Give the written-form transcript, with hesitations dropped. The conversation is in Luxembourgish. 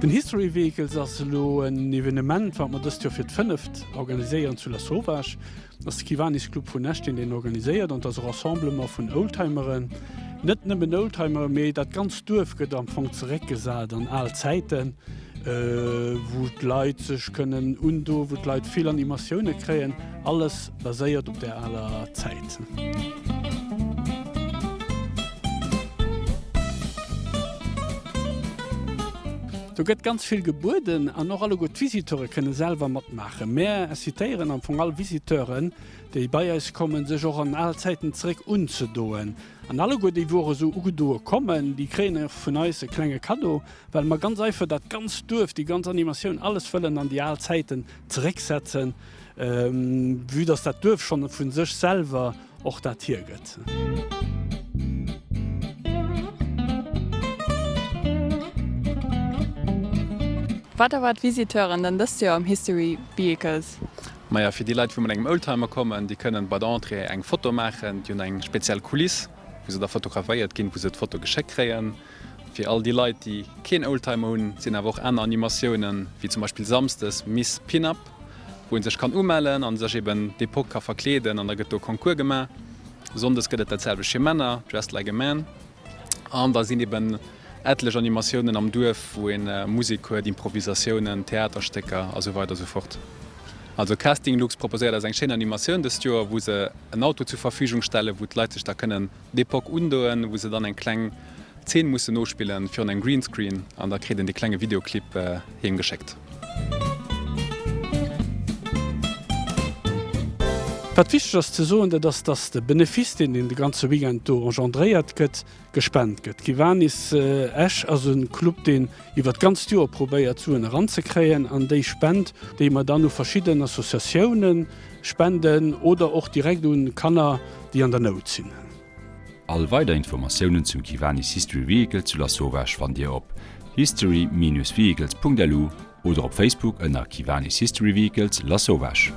Den History Vehicles ass lo en Evenement, wat man dats jo fir d'ënft organiséieren zu la Sauvage. Das Kiwanis Club vun Nächten den organiséiert und das Rassemblement vun Oldtimeren. Net nëmmen Oldtimer méi dat ganz douf gët am Fong zereck gesat an all Zeiten, wo d'Leit sech kënnen undo, wo d'Leit viel Animationioune kreien, alles baséiert op der aller Zeit. Du gëtt ganz viel Geburden an noch alle gut Visiteure kënne selber mat machen. Mehr zitieren an von all Visiteuren, die bei uns kommen, sech auch an all Zeiten zurück unzudoen. An alle gut die wo so ugedoe kommen, die kriegen vun uns kleine Kado, weil man ganz einfach dat ganz dürft, die ganze Animation alles füllen an die Allzeiten zurücksetzen, wie das dat dürft schon vun sich selber auch dat hier gëtt. Was erwartet Visiteuren denn das Jahr am History Vehicles? Maja, für die Leute, die mit einem Oldtimer kommen, die können bei der Entrée ein Foto machen, die haben eine spezielle Kulisse, wo sie da fotografiert gehen, wo sie das Foto geschickt kriegen. Für all die Leute, die keinen Oldtimer haben, sind auch andere Animationen, wie zum Beispiel samstags Miss Pin-Up, wo man sich ummelden kann und sich eben die Epoche verkleiden und da gibt es auch Konkurs gemacht. Sonntags gibt es dasselbe für Männer, Dressed Like a Man. Und da sind eben etliche Animationen am Dorf, wo Musik hört, Improvisationen, Theaterstücke und so weiter und so fort. Also Casting Lux proposiert als eine schöne Animation das Jahr, wo sie ein Auto zur Verfügung stellen, wo die Leute sich da können die Epoche undoen, wo sie dann einen kleinen 10 müssen nachspielen für einen Greenscreen und da kriegen die kleinen Videoclip hingeschickt. Wat wichtig ist zu sagen, dass der Benefis, den de ganze Weekend engendréiert gëtt, gespennt gëtt. Kiwanis Esch also ein Club, den iwwer ganz Jahr probiert zu heranzukriegen, an déi spend, déi man dann noch verschiedene Assoziationen spenden oder auch direkt an Kanner, die an der Not sind. All weitere Informationen zum Kiwanis History Vehicle zu la Sauvage findet ihr op history-vehicles.lu oder auf Facebook unter Kiwanis History Vehicles La Sauvage.